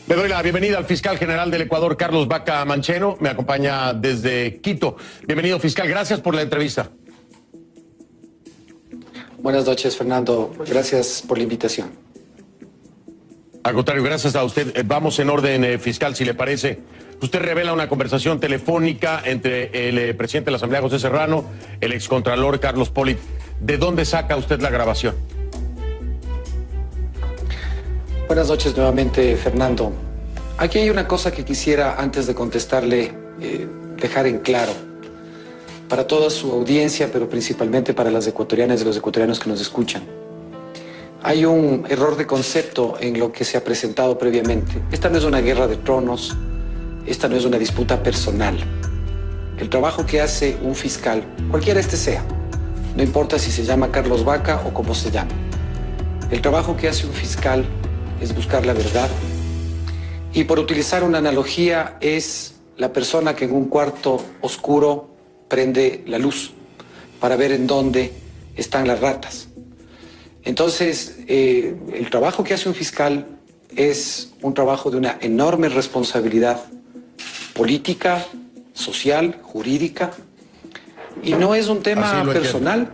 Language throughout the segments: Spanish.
Le doy la bienvenida al fiscal general del Ecuador, Carlos Vaca Mancheno. Me acompaña desde Quito. Bienvenido, fiscal. Gracias por la entrevista. Buenas noches, Fernando. Gracias por la invitación. Al contrario, gracias a usted. Vamos en orden, fiscal, si le parece. Usted revela una conversación telefónica entre el presidente de la Asamblea, José Serrano, el excontralor Carlos Pollitt. ¿De dónde saca usted la grabación? Buenas noches nuevamente, Fernando. Aquí hay una cosa que quisiera, antes de contestarle, dejar en claro para toda su audiencia, pero principalmente para las ecuatorianas y los ecuatorianos que nos escuchan. Hay un error de concepto en lo que se ha presentado previamente. Esta no es una guerra de tronos, esta no es una disputa personal. El trabajo que hace un fiscal, cualquiera este sea, no importa si se llama Carlos Vaca o como se llama, el trabajo que hace un fiscal es buscar la verdad. Y por utilizar una analogía, es la persona que en un cuarto oscuro prende la luz para ver en dónde están las ratas. Entonces, el trabajo que hace un fiscal es un trabajo de una enorme responsabilidad política, social, jurídica, y no es un tema personal,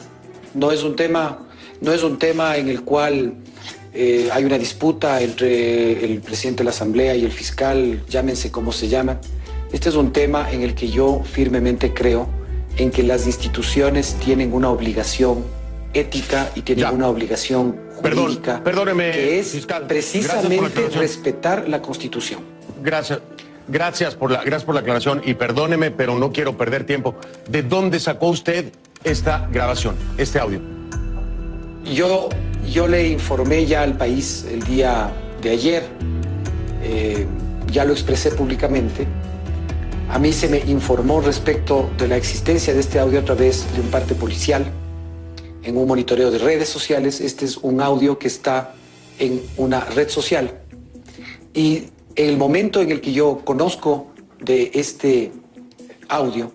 no es un tema en el cual hay una disputa entre el presidente de la Asamblea y el fiscal, llámense como se llaman. Este es un tema en el que yo firmemente creo en que las instituciones tienen una obligación ética y tienen una obligación jurídica, perdóneme, que es fiscal, precisamente respetar la Constitución. Gracias por la aclaración y perdóneme, pero no quiero perder tiempo. ¿De dónde sacó usted esta grabación, este audio? Yo le informé ya al país el día de ayer, ya lo expresé públicamente. A mí se me informó respecto de la existencia de este audio a través de un parte policial, en un monitoreo de redes sociales. Este es un audio que está en una red social. Y en el momento en el que yo conozco de este audio,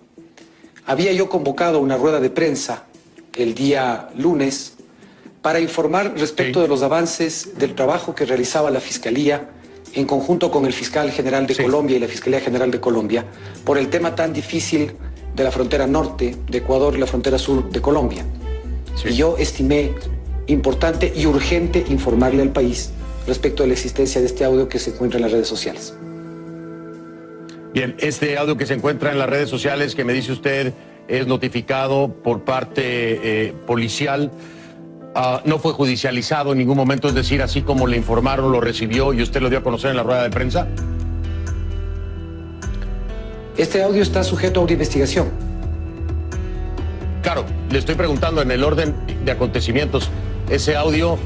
había yo convocado una rueda de prensa el día lunes para informar respecto de los avances del trabajo que realizaba la Fiscalía en conjunto con el Fiscal General de Colombia y la Fiscalía General de Colombia por el tema tan difícil de la frontera norte de Ecuador y la frontera sur de Colombia. Y yo estimé importante y urgente informarle al país respecto de la existencia de este audio que se encuentra en las redes sociales. Bien, este audio que se encuentra en las redes sociales, que me dice usted es notificado por parte policial, no fue judicializado en ningún momento, es decir, así como le informaron, lo recibió y usted lo dio a conocer en la rueda de prensa. Este audio está sujeto a una investigación. Claro, le estoy preguntando en el orden de acontecimientos. Ese audio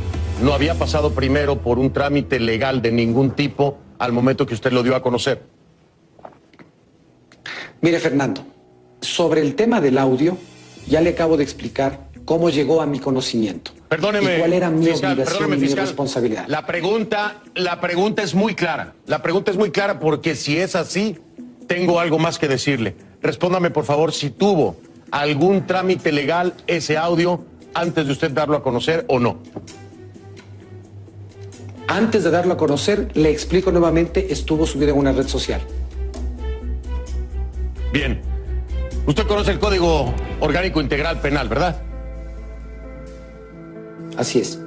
no había pasado primero por un trámite legal de ningún tipo al momento que usted lo dio a conocer. Mire, Fernando, sobre el tema del audio, ya le acabo de explicar cómo llegó a mi conocimiento. Perdóneme, y cuál era mi fiscal, obligación y mi fiscal, responsabilidad. La pregunta es muy clara. La pregunta es muy clara porque si es así, tengo algo más que decirle. Respóndame, por favor, si tuvo algún trámite legal ese audio antes de usted darlo a conocer o no. Antes de darlo a conocer, le explico nuevamente, estuvo subido en una red social. Bien. Usted conoce el Código Orgánico Integral Penal, ¿verdad? Así es.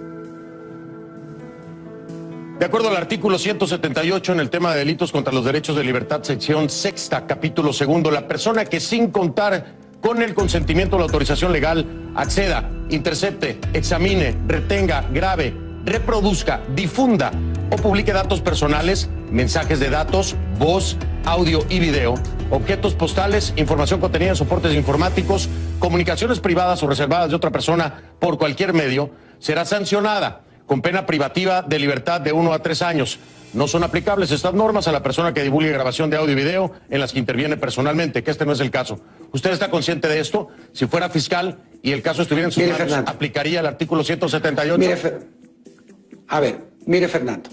De acuerdo al artículo 178 en el tema de delitos contra los derechos de libertad, sección sexta, capítulo segundo, la persona que sin contar con el consentimiento o la autorización legal acceda, intercepte, examine, retenga, grabe, reproduzca, difunda o publique datos personales, mensajes de datos, voz, audio y video, objetos postales, información contenida en soportes informáticos, comunicaciones privadas o reservadas de otra persona por cualquier medio, será sancionada con pena privativa de libertad de 1 a 3 años. No son aplicables estas normas a la persona que divulgue grabación de audio y video en las que interviene personalmente, que este no es el caso. ¿Usted está consciente de esto? Si fuera fiscal y el caso estuviera en sus manos, ¿aplicaría el artículo 178? Mire, Fernando,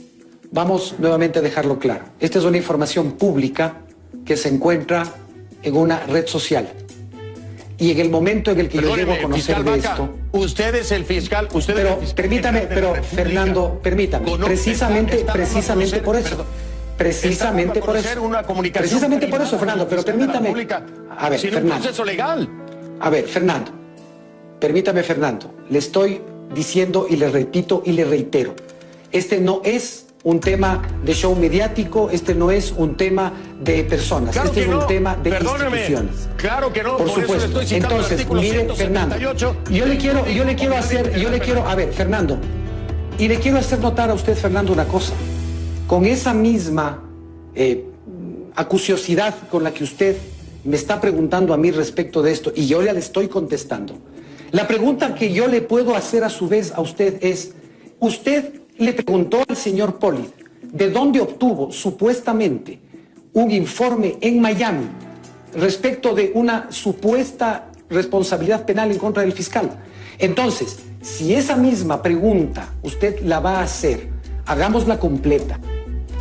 vamos nuevamente a dejarlo claro. Esta es una información pública que se encuentra en una red social. Y en el momento en el que yo llego a conocer de esto... Usted es el fiscal, Permítame, Fernando, permítame. Precisamente por eso. Precisamente por eso. Una comunicación precisamente por eso, Fernando, pero permítame. A ver, sin un proceso legal. A ver, Fernando, permítame, Fernando. Le estoy diciendo y le repito y le reitero. Este no es un tema de show mediático, este no es un tema de personas, claro este es un tema de instituciones. Claro que no, por supuesto. Entonces, mire, Fernando, yo le quiero a ver, Fernando, y le quiero hacer notar a usted, Fernando, una cosa. Con esa misma acuciosidad con la que usted me está preguntando a mí respecto de esto, y yo le estoy contestando, la pregunta que yo le puedo hacer a su vez a usted es, usted le preguntó al señor Pollitt de dónde obtuvo supuestamente un informe en Miami respecto de una supuesta responsabilidad penal en contra del fiscal. Entonces, si esa misma pregunta usted la va a hacer, hagámosla completa.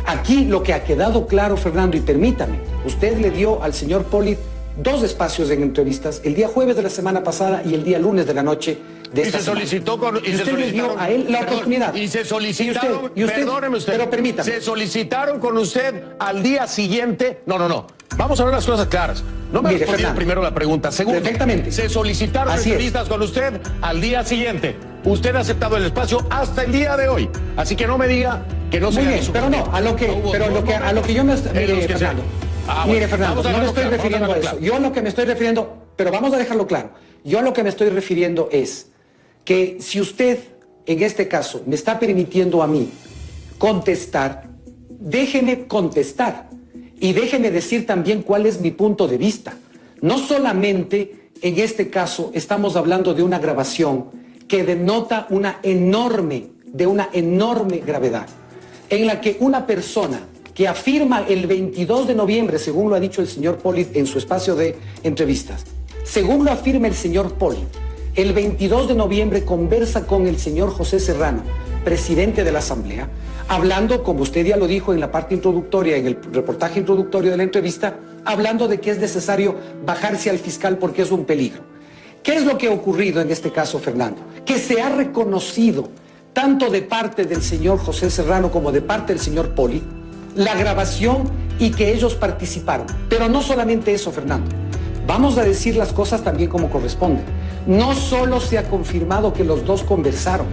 Aquí lo que ha quedado claro, Fernando, y permítame, usted le dio al señor Pollitt 2 espacios en entrevistas, el día jueves de la semana pasada y el día lunes de la noche de esta semana. Y usted le dio a él la oportunidad. Y se solicitaron, perdóneme usted, pero permítame. Se solicitaron con usted al día siguiente. No. Vamos a ver las cosas claras. No me respondió primero la pregunta. Segundo, perfectamente. Se solicitaron entrevistas con usted al día siguiente. Usted ha aceptado el espacio hasta el día de hoy. Así que no me diga que no se. Muy bien, pero no, a lo que yo me estoy. Mire, Fernando. Mire, Fernando, no me estoy refiriendo a eso. Yo a lo que me estoy refiriendo, pero vamos a dejarlo claro. Yo a lo que me estoy refiriendo es que si usted, en este caso, me está permitiendo a mí contestar, déjeme contestar y déjeme decir también cuál es mi punto de vista. No solamente en este caso estamos hablando de una grabación que denota una enorme gravedad, en la que una persona que afirma el 22 de noviembre, según lo ha dicho el señor Pollitt en su espacio de entrevistas, según lo afirma el señor Pollitt, el 22 de noviembre conversa con el señor José Serrano, presidente de la Asamblea, hablando, como usted ya lo dijo en la parte introductoria, en el reportaje introductorio de la entrevista, hablando de que es necesario bajarse al fiscal porque es un peligro. ¿Qué es lo que ha ocurrido en este caso, Fernando? Que se ha reconocido, tanto de parte del señor José Serrano como de parte del señor Pollitt, la grabación y que ellos participaron. Pero no solamente eso, Fernando. Vamos a decir las cosas también como corresponde. No solo se ha confirmado que los dos conversaron,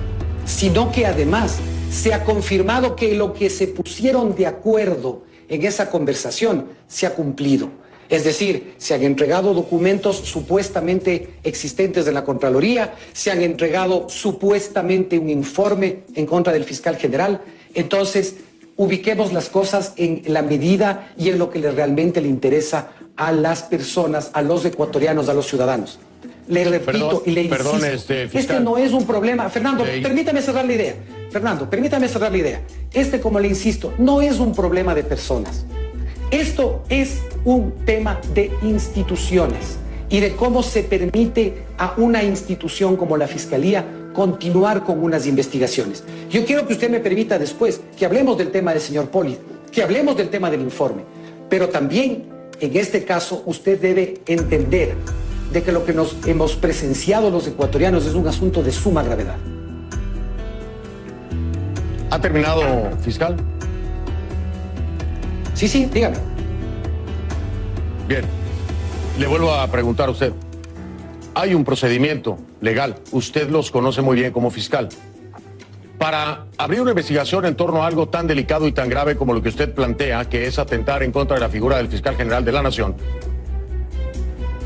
sino que además se ha confirmado que lo que se pusieron de acuerdo en esa conversación se ha cumplido. Es decir, se han entregado documentos supuestamente existentes de la Contraloría, se han entregado supuestamente un informe en contra del fiscal general. Entonces, ubiquemos las cosas en la medida y en lo que realmente le interesa a las personas, a los ecuatorianos, a los ciudadanos. Le repito y le insisto, este no es un problema. Fernando, permítame cerrar la idea. Fernando, permítame cerrar la idea. Este, como le insisto, no es un problema de personas. Esto es un tema de instituciones y de cómo se permite a una institución como la Fiscalía continuar con unas investigaciones. Yo quiero que usted me permita después que hablemos del tema del señor Pollitt, que hablemos del tema del informe, pero también en este caso usted debe entender de que lo que nos hemos presenciado los ecuatorianos es un asunto de suma gravedad. ¿Ha terminado, fiscal? Sí, dígame. Bien, le vuelvo a preguntar a usted. Hay un procedimiento legal, usted los conoce muy bien como fiscal, para abrir una investigación en torno a algo tan delicado y tan grave como lo que usted plantea, que es atentar en contra de la figura del fiscal general de la Nación.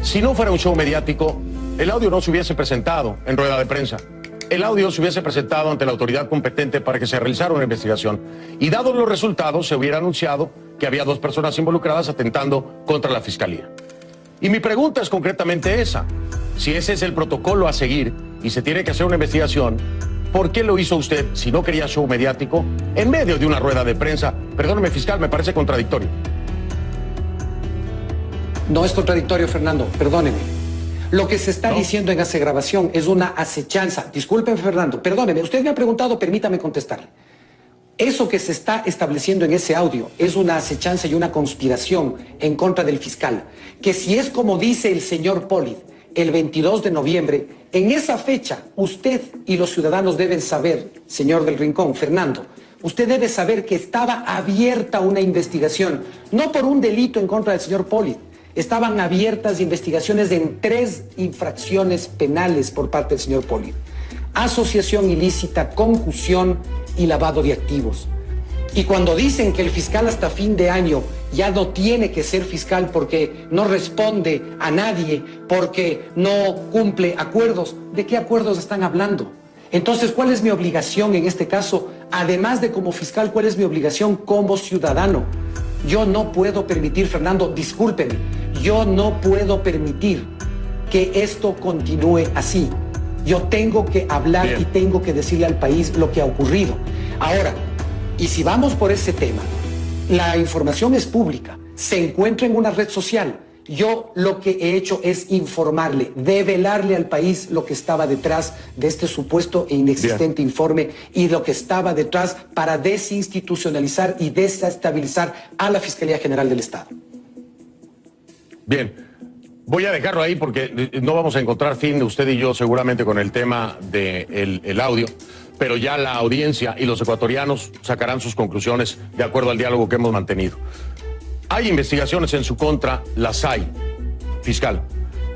Si no fuera un show mediático, el audio no se hubiese presentado en rueda de prensa. El audio se hubiese presentado ante la autoridad competente para que se realizara una investigación. Y dados los resultados, se hubiera anunciado que había 2 personas involucradas atentando contra la Fiscalía. Y mi pregunta es concretamente esa. Si ese es el protocolo a seguir y se tiene que hacer una investigación, ¿por qué lo hizo usted, si no quería show mediático, en medio de una rueda de prensa? Perdóneme, fiscal, me parece contradictorio. No es contradictorio, Fernando, perdóneme. Lo que se está diciendo en esa grabación es una acechanza. Disculpen, Fernando, perdóneme. Usted me ha preguntado, permítame contestarle. Eso que se está estableciendo en ese audio es una acechanza y una conspiración en contra del fiscal. Que si es como dice el señor Pollitt, el 22 de noviembre, en esa fecha usted y los ciudadanos deben saber, señor del Rincón, Fernando, usted debe saber que estaba abierta una investigación, no por un delito en contra del señor Pollitt. Estaban abiertas investigaciones en 3 infracciones penales por parte del señor Pollitt: asociación ilícita, concusión y lavado de activos. Y cuando dicen que el fiscal hasta fin de año ya no tiene que ser fiscal porque no responde a nadie, porque no cumple acuerdos, ¿de qué acuerdos están hablando? Entonces, ¿cuál es mi obligación en este caso? Además de como fiscal, ¿cuál es mi obligación como ciudadano? Yo no puedo permitir, Fernando, discúlpeme, yo no puedo permitir que esto continúe así. Yo tengo que hablar y tengo que decirle al país lo que ha ocurrido. Ahora, y si vamos por ese tema, la información es pública, se encuentra en una red social. Yo lo que he hecho es informarle, develarle al país lo que estaba detrás de este supuesto e inexistente informe y lo que estaba detrás para desinstitucionalizar y desestabilizar a la Fiscalía General del Estado. Bien, voy a dejarlo ahí porque no vamos a encontrar fin, usted y yo, seguramente con el tema del audio, pero ya la audiencia y los ecuatorianos sacarán sus conclusiones de acuerdo al diálogo que hemos mantenido. Hay investigaciones en su contra, las hay, fiscal.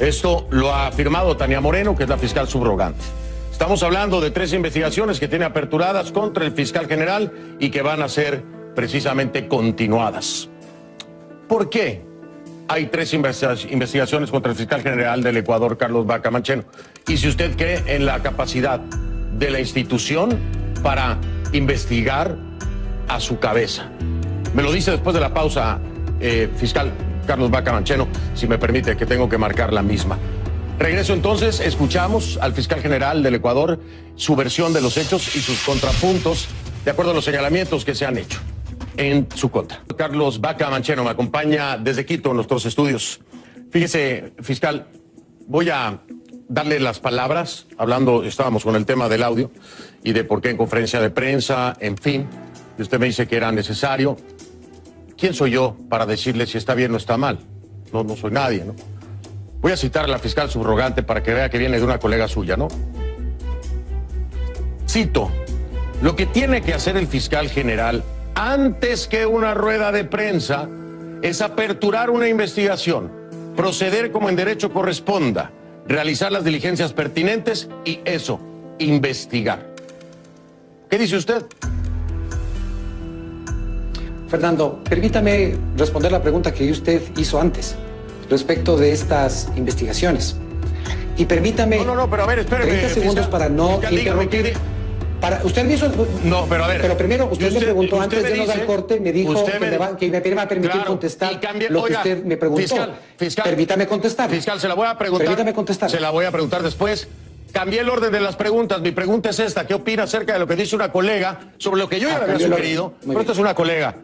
Esto lo ha afirmado Tania Moreno, que es la fiscal subrogante. Estamos hablando de 3 investigaciones que tiene aperturadas contra el fiscal general y que van a ser precisamente continuadas. ¿Por qué hay 3 investigaciones contra el fiscal general del Ecuador, Carlos Vaca Mancheno? Y si usted cree en la capacidad de la institución para investigar a su cabeza. Me lo dice después de la pausa, fiscal Carlos Vaca Mancheno, si me permite, que tengo que marcar la misma. Regreso entonces, escuchamos al fiscal general del Ecuador, su versión de los hechos y sus contrapuntos, de acuerdo a los señalamientos que se han hecho en su contra. Carlos Vaca Mancheno me acompaña desde Quito, en nuestros estudios. Fíjese, fiscal, voy a darle las palabras, estábamos con el tema del audio y de por qué en conferencia de prensa, en fin, y usted me dice que era necesario. ¿Quién soy yo para decirle si está bien o está mal? No soy nadie, ¿no? Voy a citar a la fiscal subrogante para que vea que viene de una colega suya, ¿no? Cito: lo que tiene que hacer el fiscal general antes que una rueda de prensa es aperturar una investigación, proceder como en derecho corresponda, realizar las diligencias pertinentes y eso, investigar. ¿Qué dice usted? Fernando, permítame responder la pregunta que usted hizo antes respecto de estas investigaciones. Y permítame pero a ver, espéreme, 30 segundos fiscal, para no fiscal, interrumpir. Usted me hizo... No, pero a ver. Pero primero, usted me preguntó antes de irnos al corte, me dijo que me va a permitir contestar lo que usted me preguntó. Fiscal, permítame contestar. Fiscal, se la voy a preguntar. Permítame contestar. Se la voy a preguntar después. Cambié el orden de las preguntas. Mi pregunta es esta: ¿qué opina acerca de lo que dice una colega sobre lo que yo ya le había sugerido? Pero esto es una colega.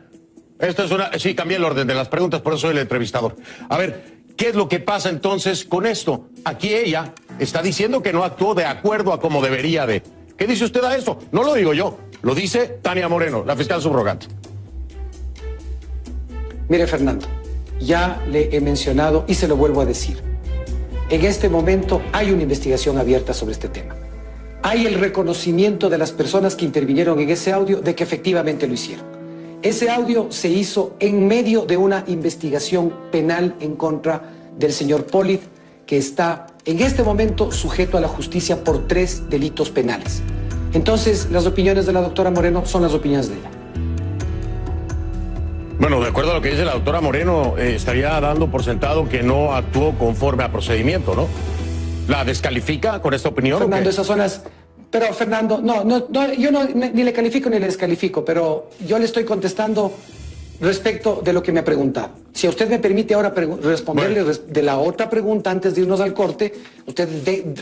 Sí, cambié el orden de las preguntas, por eso soy el entrevistador. A ver, ¿qué es lo que pasa entonces con esto? Aquí ella está diciendo que no actuó de acuerdo a como debería de. ¿Qué dice usted a eso? No lo digo yo, lo dice Tania Moreno, la fiscal subrogante. Mire, Fernando, ya le he mencionado y se lo vuelvo a decir. En este momento hay una investigación abierta sobre este tema. Hay el reconocimiento de las personas que intervinieron en ese audio de que efectivamente lo hicieron. Ese audio se hizo en medio de una investigación penal en contra del señor Pollitt, que está en este momento sujeto a la justicia por 3 delitos penales. Entonces, las opiniones de la doctora Moreno son las opiniones de ella. Bueno, de acuerdo a lo que dice la doctora Moreno, estaría dando por sentado que no actuó conforme a procedimiento, ¿no? ¿La descalifica con esta opinión? Fernando, esas son las... Pero, Fernando, yo ni le califico ni le descalifico, pero yo le estoy contestando respecto de lo que me ha preguntado. Si a usted me permite ahora responderle de la otra pregunta antes de irnos al corte, usted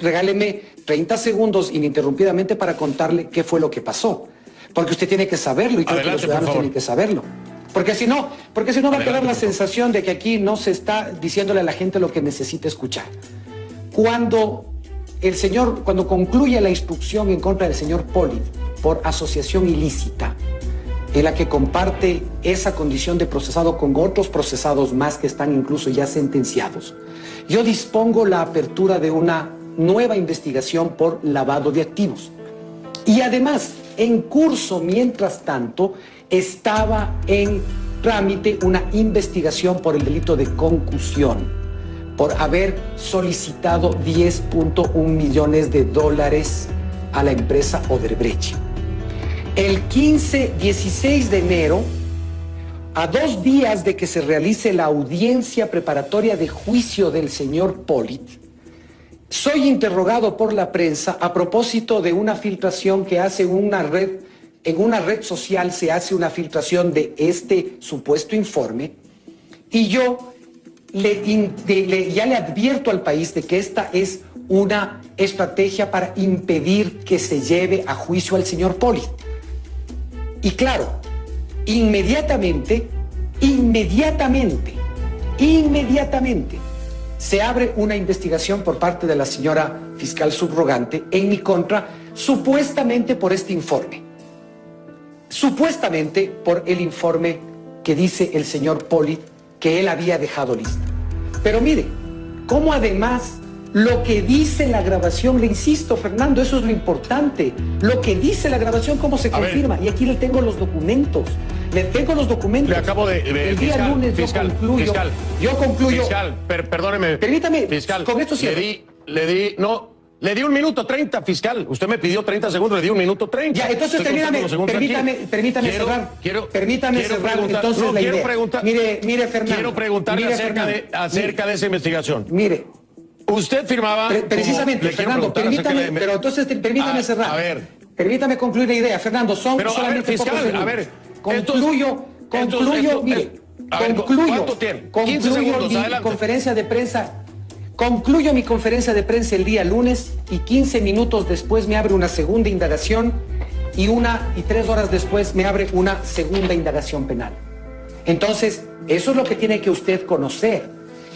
regáleme 30 segundos ininterrumpidamente para contarle qué fue lo que pasó. Porque usted tiene que saberlo y creo que los ciudadanos tienen que saberlo. Porque si no va a quedar la sensación de que aquí no se está diciéndole a la gente lo que necesita escuchar. Cuando concluye la instrucción en contra del señor Pollitt por asociación ilícita, en la que comparte esa condición de procesado con otros procesados más que están incluso ya sentenciados, yo dispongo la apertura de una nueva investigación por lavado de activos. Y además, en curso, mientras tanto, estaba en trámite una investigación por el delito de concusión, por haber solicitado 10.1 millones de dólares a la empresa Odebrecht. El 16 de enero, a 2 días de que se realice la audiencia preparatoria de juicio del señor Pollitt, soy interrogado por la prensa a propósito de una filtración que hace una red. En una red social se hace una filtración de este supuesto informe y yo ya le advierto al país de que esta es una estrategia para impedir que se lleve a juicio al señor Pollitt. Y claro, inmediatamente, se abre una investigación por parte de la señora fiscal subrogante en mi contra, supuestamente por este informe. Supuestamente por el informe que dice el señor Pollitt que él había dejado listo. Pero mire, cómo además lo que dice la grabación, le insisto, Fernando, eso es lo importante, lo que dice la grabación, cómo se confirma. Y aquí le tengo los documentos. Le acabo de el día fiscal, lunes fiscal, yo concluyo. Fiscal, perdóneme. Permítame, fiscal, con esto cierro. Le di 1 minuto 30, fiscal. Usted me pidió 30 segundos, le di 1 minuto 30. Ya, entonces permítame cerrar. Permítame cerrar entonces la idea. Mire, Fernando. Quiero preguntarle acerca de esa investigación. Mire. Usted firmaba... Precisamente, Fernando, permítame, pero entonces permítame cerrar. A ver. Permítame concluir la idea, Fernando. Pero, solamente fiscal, pocos segundos. A ver. Concluyo, ¿Cuánto tiene? 15 segundos, adelante. Conferencia de prensa. Concluyo mi conferencia de prensa el día lunes y 15 minutos después me abre una segunda indagación y 3 horas después me abre una segunda indagación penal. Entonces, eso es lo que tiene que usted conocer,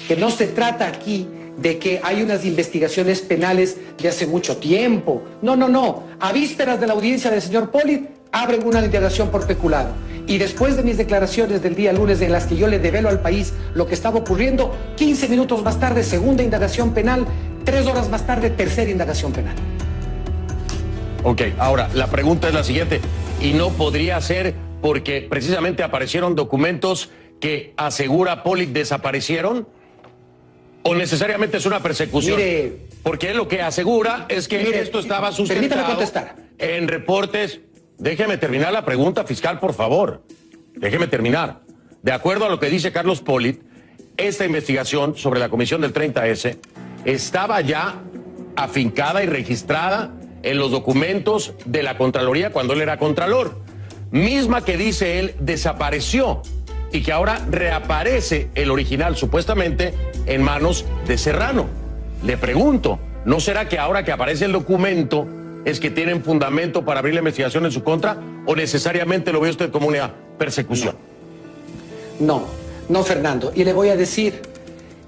que no se trata aquí de que hay unas investigaciones penales de hace mucho tiempo. No. A vísperas de la audiencia del señor Pollitt, abren una indagación por peculado. Y después de mis declaraciones del día lunes en las que yo le develo al país lo que estaba ocurriendo, 15 minutos más tarde, segunda indagación penal, 3 horas más tarde, tercera indagación penal. Ok, ahora, la pregunta es la siguiente. ¿Y no podría ser porque precisamente aparecieron documentos que asegura Pollitt desaparecieron? ¿O necesariamente es una persecución? Mire, porque él lo que asegura es que esto estaba sustentado en reportes. Déjeme terminar la pregunta, fiscal, por favor. Déjeme terminar. De acuerdo a lo que dice Carlos Pollitt, esta investigación sobre la comisión del 30S estaba ya afincada y registrada en los documentos de la Contraloría cuando él era Contralor. Misma que dice él desapareció y que ahora reaparece el original supuestamente en manos de Serrano. Le pregunto, ¿no será que ahora que aparece el documento es que tienen fundamento para abrir la investigación en su contra o necesariamente lo ve usted como una persecución? No, Fernando. Y le voy a decir,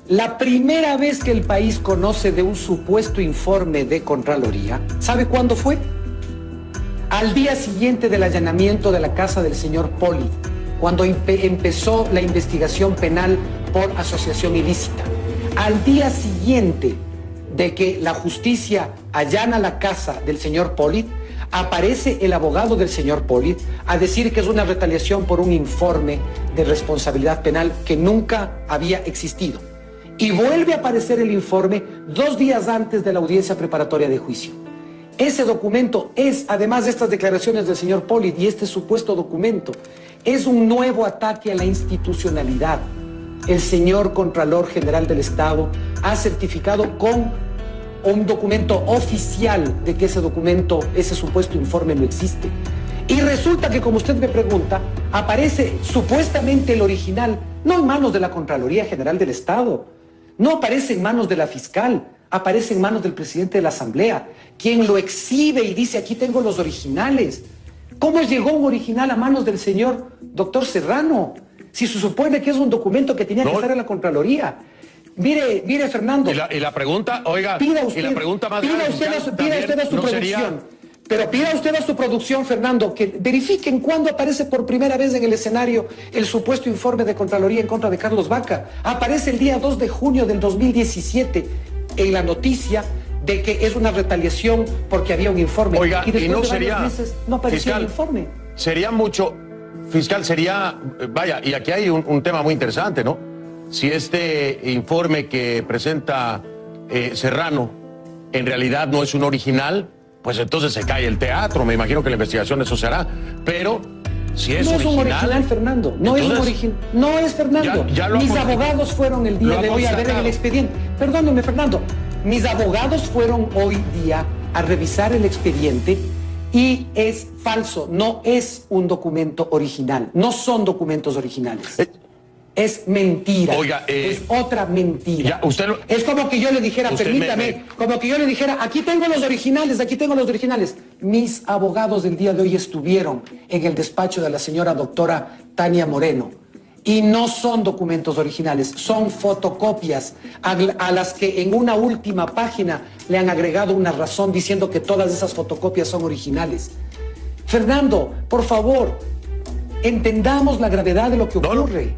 la primera vez que el país conoce de un supuesto informe de Contraloría, ¿sabe cuándo fue? Al día siguiente del allanamiento de la casa del señor Pollitt, cuando empezó la investigación penal por asociación ilícita. Al día siguiente de que la justicia allana la casa del señor Pollitt, aparece el abogado del señor Pollitt a decir que es una retaliación por un informe de responsabilidad penal que nunca había existido. Y vuelve a aparecer el informe 2 días antes de la audiencia preparatoria de juicio. Ese documento es, además de estas declaraciones del señor Pollitt y este supuesto documento, es un nuevo ataque a la institucionalidad. El señor Contralor General del Estado ha certificado con un documento oficial de que ese documento, ese supuesto informe no existe. Y resulta que, como usted me pregunta, aparece supuestamente el original, no en manos de la Contraloría General del Estado, no aparece en manos de la fiscal, aparece en manos del presidente de la Asamblea, quien lo exhibe y dice, aquí tengo los originales. ¿Cómo llegó un original a manos del señor doctor Serrano? Si se supone que es un documento que tenía que estar en la Contraloría. Mire, Fernando. Y la pregunta, oiga, pida usted, y la pregunta más pida usted a su producción. Pero pida usted a su producción, Fernando, que verifiquen cuándo aparece por primera vez en el escenario el supuesto informe de Contraloría en contra de Carlos Vaca. Aparece el día 2 de junio del 2017 en la noticia de que es una retaliación porque había un informe. Oiga, y después y no de sería, varios meses no aparecía fiscal, el informe. Sería mucho, fiscal, sería, vaya, y aquí hay un tema muy interesante, ¿no? Si este informe que presenta Serrano en realidad no es un original, pues entonces se cae el teatro. Me imagino que la investigación eso se hará. Pero si es no original... es un original, Fernando. No es un original. No es, Fernando. Mis abogados fueron el día de hoy a ver en el expediente. Perdóneme, Fernando. Mis abogados fueron hoy día a revisar el expediente y es falso. No es un documento original. No son documentos originales. Es mentira. Oiga, es otra mentira. Ya, usted es como que yo le dijera, permítame, como que yo le dijera, aquí tengo los originales, aquí tengo los originales. Mis abogados del día de hoy estuvieron en el despacho de la señora doctora Tania Moreno y no son documentos originales, son fotocopias a las que en una última página le han agregado una razón diciendo que todas esas fotocopias son originales. Fernando, por favor, entendamos la gravedad de lo que ocurre.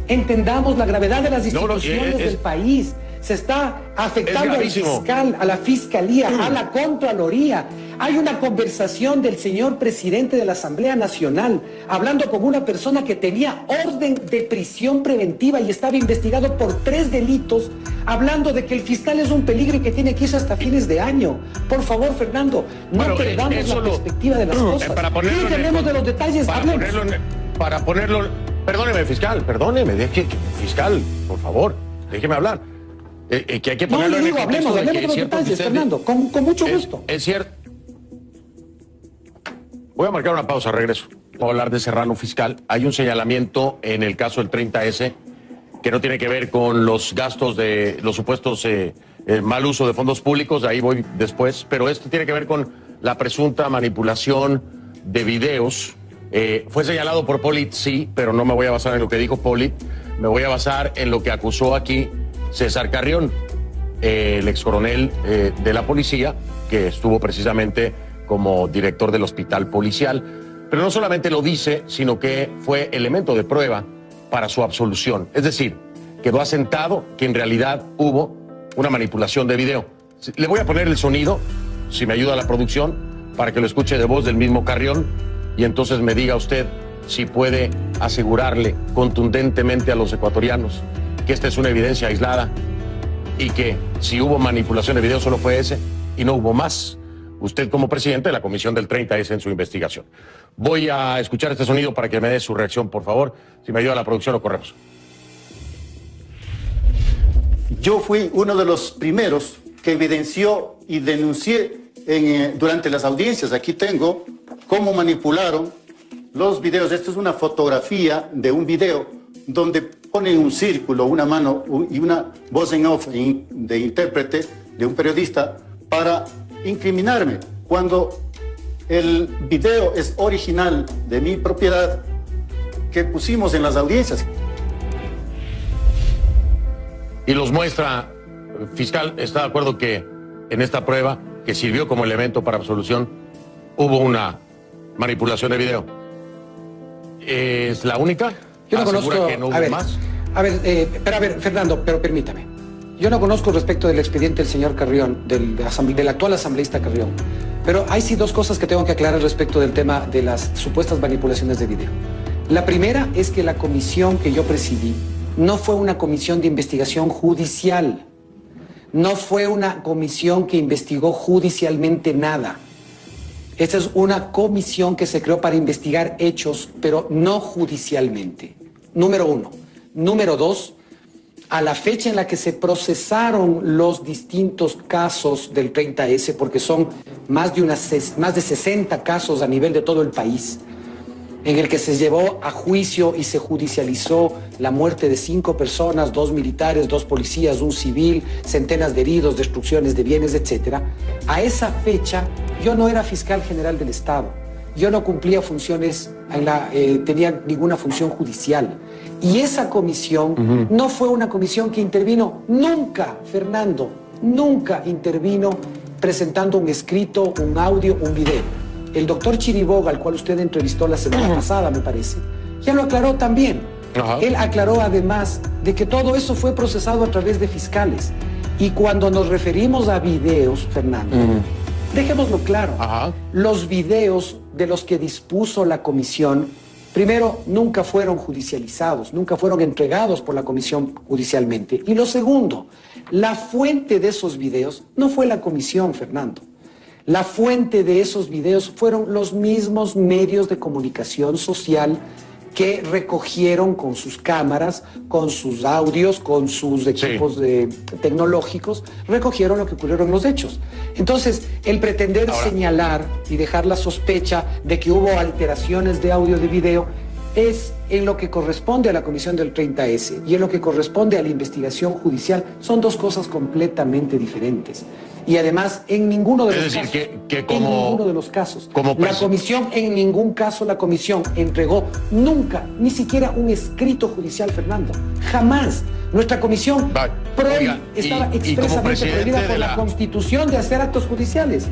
Entendamos la gravedad de las instituciones del país. Se está afectando al fiscal, a la fiscalía, a la contraloría. Hay una conversación del señor presidente de la Asamblea Nacional hablando con una persona que tenía orden de prisión preventiva y estaba investigado por 3 delitos, hablando de que el fiscal es un peligro y que tiene que irse hasta fines de año. Por favor, Fernando, no perdamos la perspectiva de las cosas. Y tenemos de los detalles, para ponerlo... Perdóneme, fiscal, fiscal, por favor, déjeme hablar. Que hay que ponerlo en el contexto hablemos de los detalles, Fernando, con mucho gusto. Es cierto. Voy a marcar una pausa, regreso. Voy a hablar de Serrano, fiscal. Hay un señalamiento en el caso del 30S que no tiene que ver con los gastos de los supuestos mal uso de fondos públicos, de ahí voy después, pero esto tiene que ver con la presunta manipulación de videos. Fue señalado por Polit, sí, pero no me voy a basar en lo que dijo Polit, me voy a basar en lo que acusó aquí César Carrión, el excoronel de la policía, que estuvo precisamente como director del hospital policial. Pero no solamente lo dice, sino que fue elemento de prueba para su absolución. Es decir, quedó asentado que en realidad hubo una manipulación de video. Le voy a poner el sonido, si me ayuda la producción, para que lo escuche de voz del mismo Carrión. Y entonces me diga usted si puede asegurarle contundentemente a los ecuatorianos que esta es una evidencia aislada y que si hubo manipulación de video solo fue ese y no hubo más. Usted como presidente de la comisión del 30S en su investigación. Voy a escuchar este sonido para que me dé su reacción, por favor. Si me ayuda la producción, lo corremos. Yo fui uno de los primeros que evidenció y denuncié durante las audiencias. Aquí tengo cómo manipularon los videos. Esto es una fotografía de un video donde ponen un círculo, una mano y una voz en off de intérprete de un periodista para incriminarme, cuando el video es original de mi propiedad que pusimos en las audiencias. Y los muestra, fiscal, ¿está de acuerdo que en esta prueba, que sirvió como elemento para absolución, hubo una manipulación de video? ¿Es la única? Yo no conozco, que no hubo más. A ver, Fernando, pero permítame. Yo no conozco respecto del expediente del señor Carrión, del actual asambleísta Carrión. Pero hay sí 2 cosas que tengo que aclarar respecto del tema de las supuestas manipulaciones de video. La primera es que la comisión que yo presidí no fue una comisión de investigación judicial. No fue una comisión que investigó judicialmente nada. Esta es una comisión que se creó para investigar hechos, pero no judicialmente. Número 1. Número 2, a la fecha en la que se procesaron los distintos casos del 30S, porque son más de 60 casos a nivel de todo el país, en el que se llevó a juicio y se judicializó la muerte de 5 personas, 2 militares, 2 policías, 1 civil, centenas de heridos, destrucciones de bienes, etc. A esa fecha yo no era fiscal general del Estado, yo no cumplía funciones, tenía ninguna función judicial. Y esa comisión no fue una comisión que intervino nunca, Fernando, nunca intervino presentando un escrito, un audio, un video. El doctor Chiriboga, al cual usted entrevistó la semana pasada, me parece, ya lo aclaró también. Él aclaró además de que todo eso fue procesado a través de fiscales. Y cuando nos referimos a videos, Fernando, dejémoslo claro. Ajá. Los videos de los que dispuso la comisión, primero, nunca fueron judicializados, nunca fueron entregados por la comisión judicialmente. Y lo segundo, la fuente de esos videos no fue la comisión, Fernando. La fuente de esos videos fueron los mismos medios de comunicación social que recogieron con sus cámaras, con sus audios, con sus equipos tecnológicos, recogieron lo que ocurrieron en los hechos. Entonces, el pretender señalar y dejar la sospecha de que hubo alteraciones de audio, de video, es en lo que corresponde a la comisión del 30S y en lo que corresponde a la investigación judicial, son dos cosas completamente diferentes. Y además, en ninguno de los casos, en ninguno de los casos, la comisión, en ningún caso la comisión entregó nunca, ni siquiera un escrito judicial, Fernando. Jamás. Nuestra comisión estaba expresamente prohibida por la Constitución de hacer actos judiciales.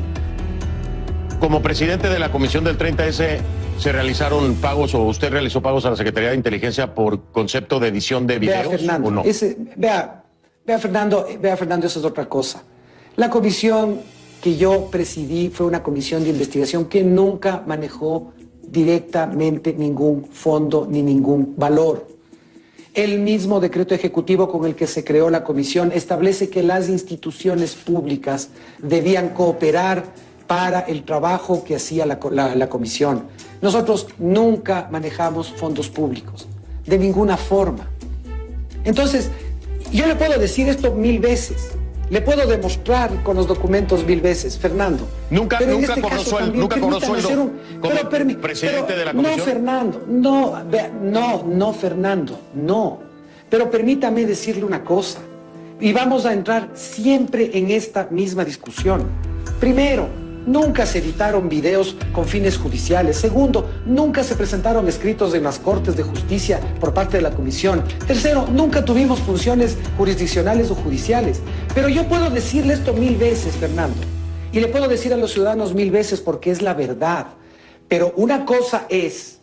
Como presidente de la comisión del 30S, ¿se realizaron pagos o usted realizó pagos a la Secretaría de Inteligencia por concepto de edición de videos? Vea, Fernando, ¿o no? Fernando, eso es otra cosa. La comisión que yo presidí fue una comisión de investigación que nunca manejó directamente ningún fondo ni ningún valor. El mismo decreto ejecutivo con el que se creó la comisión establece que las instituciones públicas debían cooperar para el trabajo que hacía la comisión. Nosotros nunca manejamos fondos públicos, de ninguna forma. Entonces, yo le puedo decir esto 1000 veces. Le puedo demostrar con los documentos 1000 veces, Fernando. Nunca cobró sueldo como presidente de la comisión. No, Fernando, no, Fernando, no. Pero permítame decirle una cosa, y vamos a entrar siempre en esta misma discusión. Primero, nunca se editaron videos con fines judiciales. Segundo, nunca se presentaron escritos en las Cortes de Justicia por parte de la Comisión. Tercero, nunca tuvimos funciones jurisdiccionales o judiciales. Pero yo puedo decirle esto 1000 veces, Fernando. Y le puedo decir a los ciudadanos 1000 veces porque es la verdad. Pero una cosa es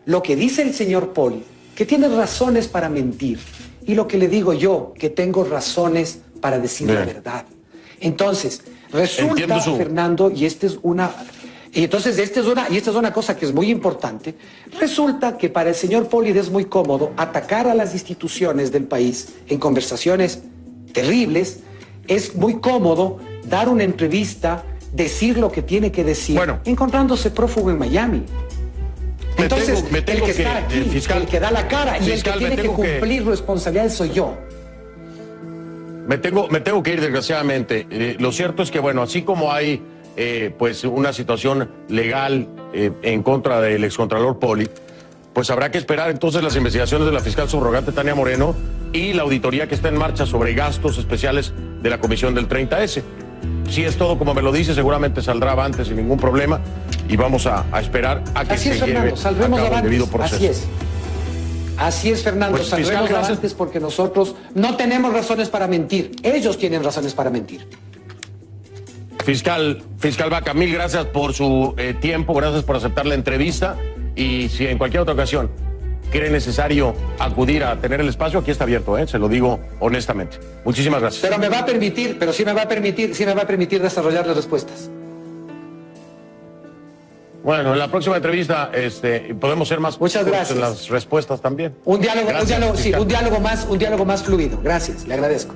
lo que dice el señor Poli, que tiene razones para mentir. Y lo que le digo yo, que tengo razones para decir la verdad. Entonces, resulta, Fernando, y esta es una cosa que es muy importante, resulta que para el señor Poli es muy cómodo atacar a las instituciones del país en conversaciones terribles, es muy cómodo dar una entrevista, decir lo que tiene que decir, encontrándose prófugo en Miami. Entonces, el que está aquí, el que da la cara y el que tiene que cumplir responsabilidades soy yo. Me tengo que ir, desgraciadamente. Lo cierto es que, bueno, así como hay pues una situación legal en contra del excontralor Poli, pues habrá que esperar entonces las investigaciones de la fiscal subrogante Tania Moreno y la auditoría que está en marcha sobre gastos especiales de la comisión del 30S. Si es todo como me lo dice, seguramente saldrá avante sin ningún problema y vamos a esperar a que se lleve a cabo el debido proceso. Así es. Así es, Fernando, pues, saldremos avantes porque nosotros no tenemos razones para mentir. Ellos tienen razones para mentir. Fiscal Vaca, mil gracias por su tiempo, gracias por aceptar la entrevista y si en cualquier otra ocasión cree necesario acudir a tener el espacio, aquí está abierto, se lo digo honestamente. Muchísimas gracias. Pero sí me va a permitir desarrollar las respuestas. Bueno, en la próxima entrevista podemos ser más Muchas gracias. En las respuestas también. Un diálogo más fluido. Gracias, le agradezco.